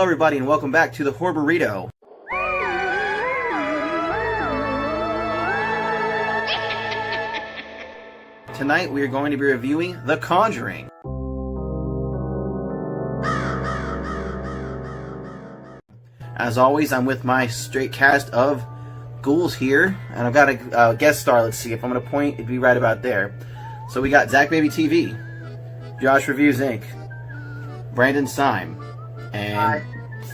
Hello everybody and welcome back to the Horror Burrito. Tonight we are going to be reviewing The Conjuring. As always, I'm with my straight cast of ghouls here, and I've got a guest star. Let's see if I'm going to point, it'd be right about there. So we got ZakBabyTV, Josh Reviews Inc., Brandon Sime, and Hi.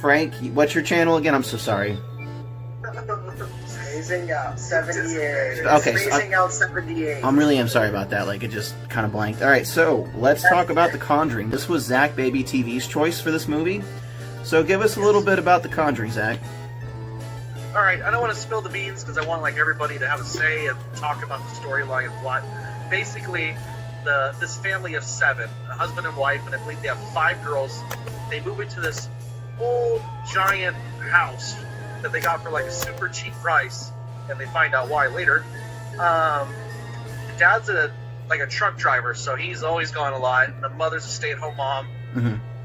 Frank. What's your channel again? I'm so sorry. Spacing out 78. Okay, Spacing out 78. I really am sorry about that. Like, it just kind of blanked. Alright, so let's talk about The Conjuring. This was ZakBabyTV's choice for this movie. So give us a little bit about The Conjuring, Zach. Alright, I don't want to spill the beans because I want everybody to have a say and talk about the storyline and plot. Basically, this family of 7, a husband and wife, and I believe they have 5 girls. They move into this old giant house that they got for like a super cheap price, and they find out why later. Dad's a truck driver, so he's always gone a lot. And the mother's a stay-at-home mom,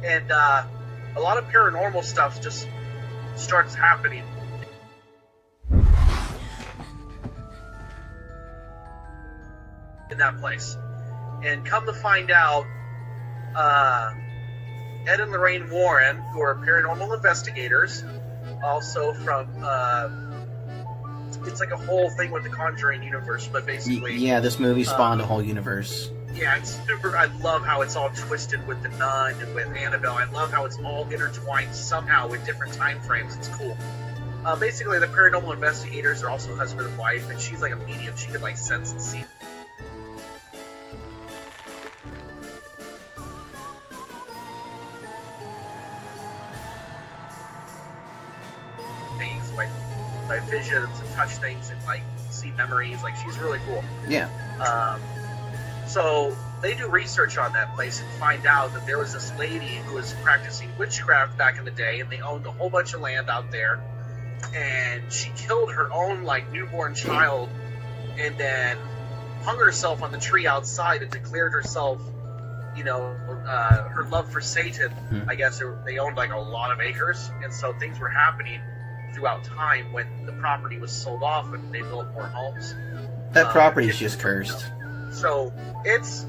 and a lot of paranormal stuff just starts happening. In that place. And come to find out, Ed and Lorraine Warren, who are paranormal investigators, also from, it's like a whole thing with the Conjuring universe, but basically... Yeah, this movie spawned a whole universe. Yeah, it's super, I love how it's all twisted with the Nun and with Annabell. I love how it's all intertwined somehow with different time frames. It's cool. Basically, the paranormal investigators are also husband and wife, and she's like a medium. She can like sense and see things, like visions and touch things and like see memories. Like, she's really cool. Yeah. So they do research on that place and find out that there was this lady who was practicing witchcraft back in the day, and they owned a whole bunch of land out there, and she killed her own like newborn child and then hung herself on the tree outside and declared herself, you know, her love for Satan. I guess they owned like a lot of acres, and so things were happening throughout time when the property was sold off and they built more homes. That property's just cursed. So it's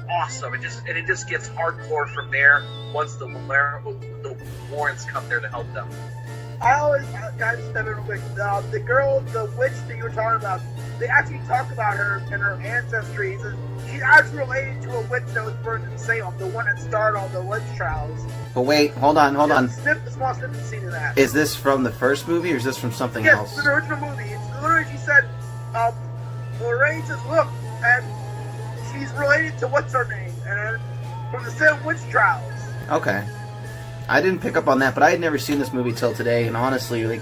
awesome. It just gets hardcore from there once the Warrens come there to help them. I always, guys, step in real quick. The girl, the witch that you were talking about, they actually talk about her and her ancestry. She's actually related to a witch that was burned in Salem, the one that started all the witch trials. But wait, hold on. A small snippet scene of that. Is this from the first movie, or is this from something else? Yes, it's the original movie. It's literally, she said, Lorraine says, look, and she's related to what's her name, and from the Salem witch trials. Okay. I didn't pick up on that, but I had never seen this movie till today, and honestly, like,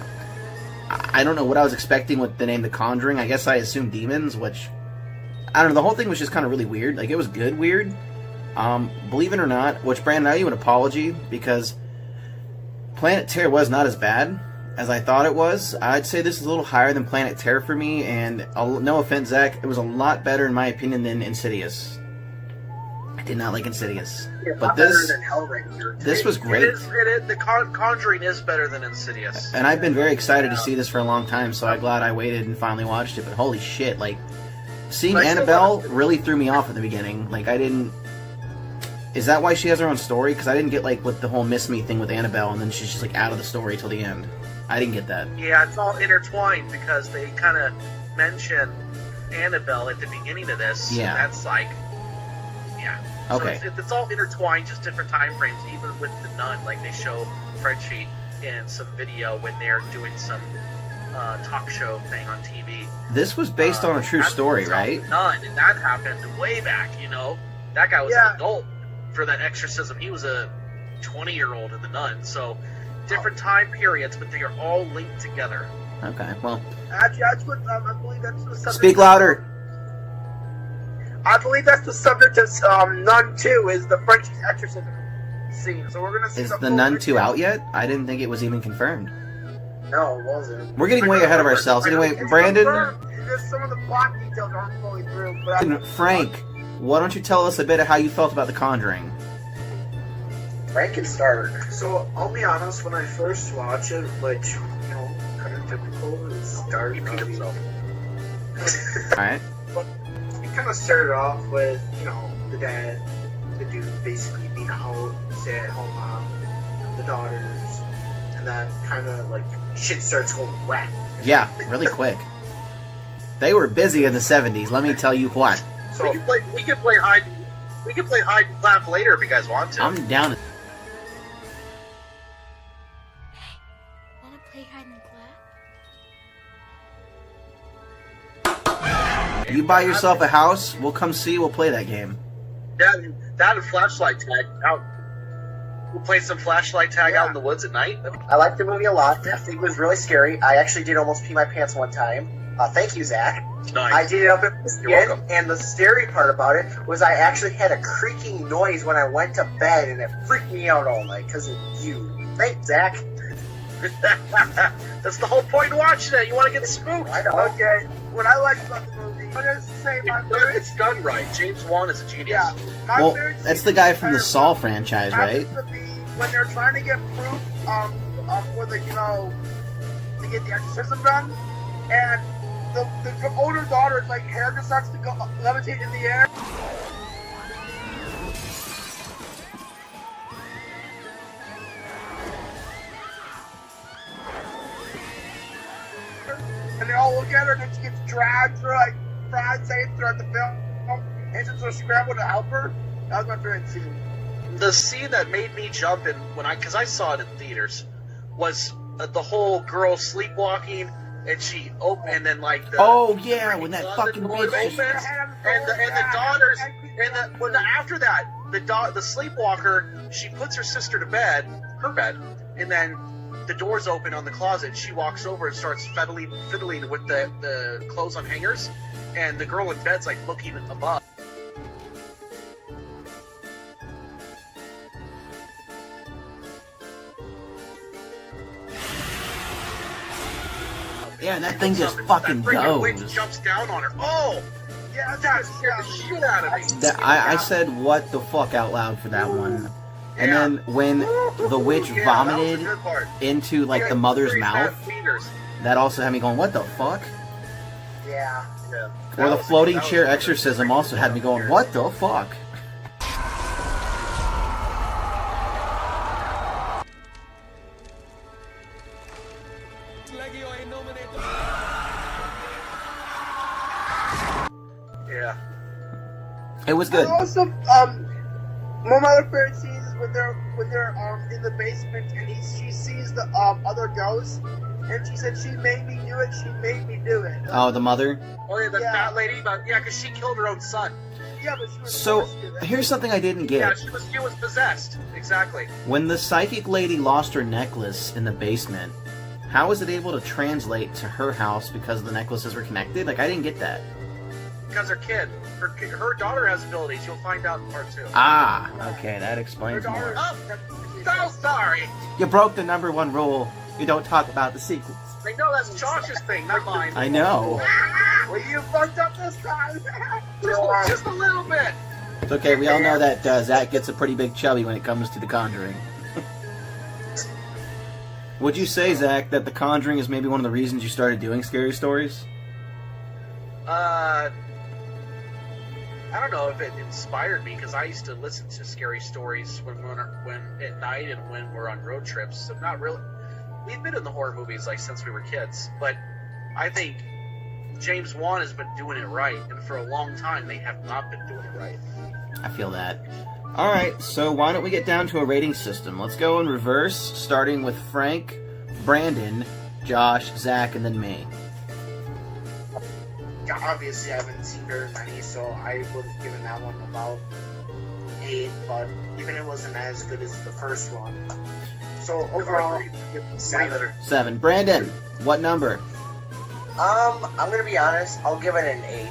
I don't know what I was expecting with the name The Conjuring. I guess I assumed demons, which, I don't know, the whole thing was just kind of really weird. Like, it was good weird. Believe it or not, which, Brandon, I owe you an apology, because Planet Terror was not as bad as I thought it was. I'd say this is a little higher than Planet Terror for me, and no offense, Zach, it was a lot better, in my opinion, than Insidious. I did not like Insidious. Yeah, but this was great. The Conjuring is better than Insidious. And I've been very excited to see this for a long time, so I'm glad I waited and finally watched it. But holy shit, like, seeing Annabell really threw me off at the beginning. Like, I didn't... Is that why she has her own story? Because I didn't get, like, with the whole Miss Me thing with Annabell, and then she's just, like, out of the story till the end. I didn't get that. Yeah, it's all intertwined because they kind of mention Annabelle at the beginning of this. Yeah. That's like... Yeah. Okay. So it's all intertwined, just different time frames. Even with the Nun, like they show Frenchie in some video when they're doing some talk show thing on TV. This was based on a true story, right? Nun, and that happened way back. You know, that guy was an adult for that exorcism. He was a 20-year-old in the Nun. So different time periods, but they are all linked together. Okay. Well. Actually, I believe that's the subject. Speak louder. I believe that's the subject of Nun 2, is the French exorcism scene. So we're gonna see. Is the Nun 2 out yet? I didn't think it was even confirmed. No, it wasn't. We're getting way ahead of ourselves. Anyway, Brandon. Just some of the plot details aren't fully through. But Frank, why don't you tell us a bit of how you felt about The Conjuring? Frank can start. So I'll be honest, when I first watched it, which, you know, kind of typical, it started Repeat himself. Alright. It kind of started off with, you know, the dad, the dude basically being out, stay-at-home mom, the daughters, and then kind of like shit starts going whack. Yeah, really quick. They were busy in the 70s, let me tell you what. So We can play hide and clap later if you guys want to. I'm down. Wanna play hide and clap? You buy yourself a house, we'll come see, we'll play that game. That and flashlight tag out. We'll play some flashlight tag out in the woods at night. I liked the movie a lot. I think it was really scary. I actually did almost pee my pants one time. Thank you, Zach. Nice. I did it up at the You're skin, welcome. and the scary part about it was I actually had a creaking noise when I went to bed, and it freaked me out all night because of you. Thanks, Zach. That's the whole point of watching it. You want to get spooked. I know. Okay, what I liked about the movie, I'm gonna say my favorite. It's done right. James Wan is a genius. Yeah, my Well, favorite that's scene the guy from the entire Saw film franchise, right? happens to be when they're trying to get proof, for the, you know, to get the exorcism done, and the older daughter's like hair just starts to go levitate in the air. And they all look at her, and then she gets dragged through like fried safe throughout the film, and she's sort of scrambled to help her. That was my favorite scene. The scene that made me jump in because I saw it in theaters, was the whole girl sleepwalking, and she and then like the Oh yeah, when that closet fucking door bitch. opens, and the daughters, after that, the sleepwalker, she puts her sister to bed, her bed, and then the doors open on the closet. She walks over and starts fiddling with the clothes on hangers, and the girl in bed's like looking above. Yeah, and that thing just That fucking freaking witch goes. jumps down on her. Oh, Yeah, that scared the shit out of me. I said what the fuck out loud for that one. And Yeah. then when the witch Yeah, vomited that was a good part. into like Yeah, the mother's three mouth, fat fingers. that also had me going, what the fuck? Yeah. Yeah. Or the That floating was chair a good exorcism freaking also had me going, what the fuck? Yeah. It was good. And also, one of my other favorite scenes is when they're in the basement and she sees the other ghost, and she said she made me do it. She made me do it. Oh, the mother. Oh yeah, the Yeah. fat lady. But yeah, because she killed her own son. Yeah, but she was So forced to. here's something I didn't Yeah, get. she was possessed. Exactly. When the psychic lady lost her necklace in the basement, how was it able to translate to her house because the necklaces were connected? Like, I didn't get that. Because her daughter has abilities. You'll find out in part 2. Ah, okay, that Her explains daughter. more. Oh, so sorry. You broke the number one rule. You don't talk about the sequels. I know that's Josh's thing, not mine. I know. Well, you fucked up this time. Just a little bit. It's okay, we all know that Zach gets a pretty big chubby when it comes to The Conjuring. Would you say, Zach, that The Conjuring is maybe one of the reasons you started doing scary stories? I don't know if it inspired me because I used to listen to scary stories when at night and when we're on road trips. So not really. We've been in the horror movies like since we were kids, but I think James Wan has been doing it right, and for a long time they have not been doing it right. I feel that. Alright, so why don't we get down to a rating system? Let's go in reverse, starting with Frank, Brandon, Josh, Zach, and then me. Obviously, I haven't seen very many, so I would have given that one about 8, but even it wasn't as good as the first one. So overall, 7. 7. Brandon, what number? I'm gonna be honest, I'll give it an 8.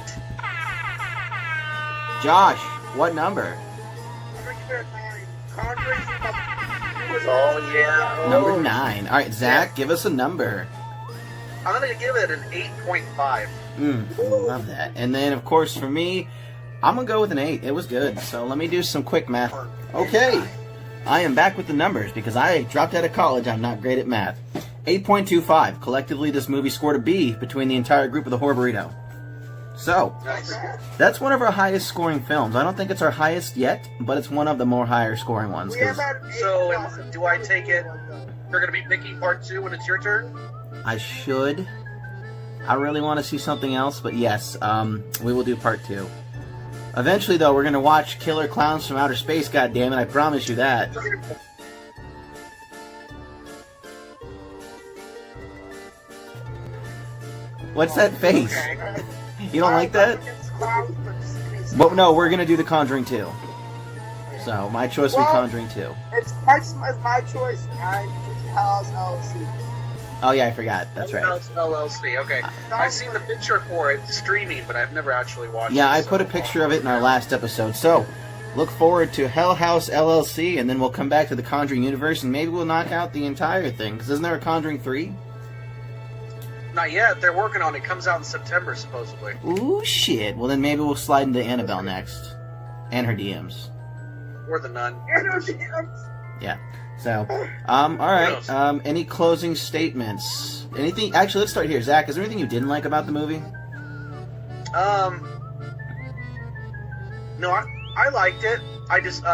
Josh, what number? I'm gonna give it a 9. Conjuring. Oh, yeah. Number 9. Alright, Zach, give us a number. I'm gonna give it an 8.5. Love that. And then, of course, for me, I'm gonna go with an 8. It was good. So let me do some quick math. Okay. I am back with the numbers because I dropped out of college. I'm not great at math. 8.25. Collectively, this movie scored a B between the entire group of the Horror Burrito. So, Nice. that's one of our highest scoring films. I don't think it's our highest yet, but it's one of the more higher scoring ones. We have 'Cause had 8 So, classes. do I take it you're going to be picking part 2 when it's your turn? I should. I really want to see something else, but yes, we will do part 2. Eventually, though, we're going to watch Killer Clowns from Outer Space, goddammit, I promise you that. What's that face? You don't like that? But no, we're going to do The Conjuring 2. So, my choice will be Conjuring 2. It's my choice. I choose House LLC. Oh yeah, I forgot. That's right. LLC. Okay. I've seen the picture for it streaming, but I've never actually watched it. Yeah, I so- put a picture of it in our last episode. So, look forward to Hell House LLC, and then we'll come back to the Conjuring universe, and maybe we'll knock out the entire thing. Because isn't there a Conjuring 3? Not yet. They're working on it. Comes out in September, supposedly. Ooh, shit. Well, then maybe we'll slide into Annabell next. And her DMs. Or the Nun. Yeah. So, alright. Any closing statements? Anything? Actually, let's start here. Zach, is there anything you didn't like about the movie? No, I liked it. I just, no,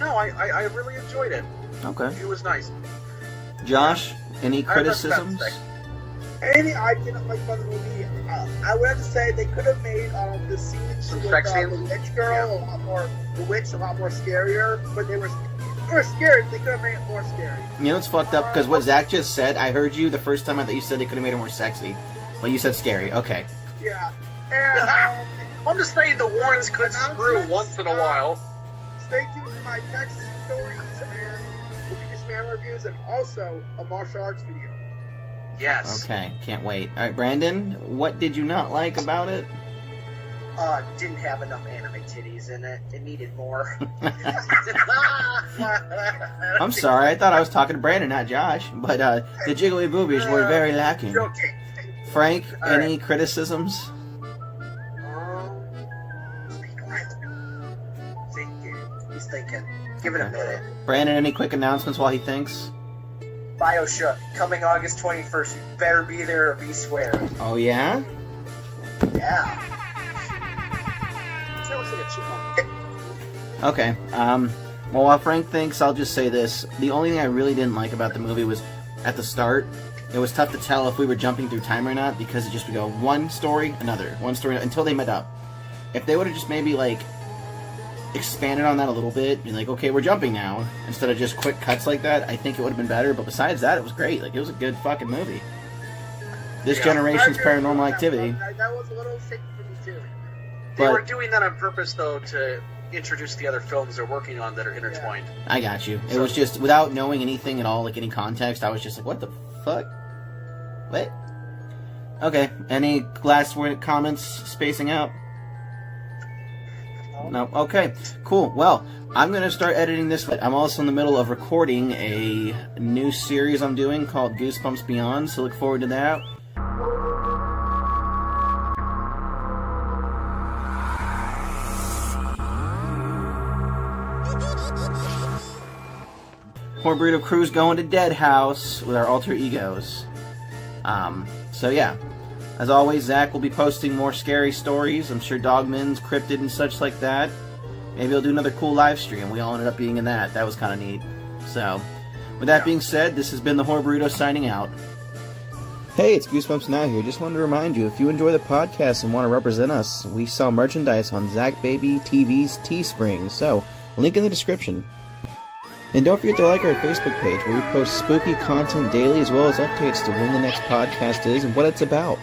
I really enjoyed it. Okay. It was nice. Josh, any I have nothing bad to criticisms? say. Anything I didn't like about the movie, I would have to say they could have made the scenes Some with sex the scenes? witch girl a lot more, the witch a lot more scarier. But they were scary. They could have made it more scary. You know what's fucked up? Because what Zach just said, I heard you the first time. I thought you said they could have made it more sexy. But you said scary. Okay. Yeah. And I'm just saying the Warrens could screw once in a while. stay tuned to my Texas stories and the biggest man reviews, and also a martial arts video. Yes. Okay. Can't wait. All right, Brandon, what did you not like about it? Didn't have enough anime titties in it. It needed more. I'm sorry. I thought I was talking to Brandon, not Josh. But the jiggly boobies were very lacking. Okay. Frank, All any criticisms? Speak quiet. Thinking. He's thinking. Give it a minute. Brandon, any quick announcements while he thinks? BioShock, coming August 21st. You better be there or be square. Oh, yeah? Yeah. Sounds like a chipmunk. Okay. Well, while Frank thinks, I'll just say this. The only thing I really didn't like about the movie was, at the start, it was tough to tell if we were jumping through time or not, because it just would go one story, another, one story, until they met up. If they would have just maybe, like, expanded on that a little bit, be like, okay, we're jumping now, instead of just quick cuts like that, I think it would have been better. But besides that, it was great. Like, it was a good fucking movie. This generation's Paranormal Activity. That was a little shaky for me too. They But- were doing that on purpose, though, to introduce the other films they're working on that are intertwined. I got you. It was just, without knowing anything at all, like any context, I was just like, what the fuck? What? Okay, any last word comments, spacing out? No? Okay, cool. Well, I'm going to start editing this. I'm also in the middle of recording a new series I'm doing called Goosebumps Beyond, so look forward to that. Horror Burrito crew's going to Dead House with our alter egos. So yeah. As always, Zach will be posting more scary stories. I'm sure Dogman's cryptid and such like that. Maybe he'll do another cool live stream. We all ended up being in that. That was kind of neat. So, with that being said, this has been the Horror Burrito signing out. Hey, it's Goosebumps Now here. Just wanted to remind you, if you enjoy the podcast and want to represent us, we sell merchandise on ZakBabyTV's Teespring. So, link in the description. And don't forget to like our Facebook page, where we post spooky content daily, as well as updates to when the next podcast is and what it's about.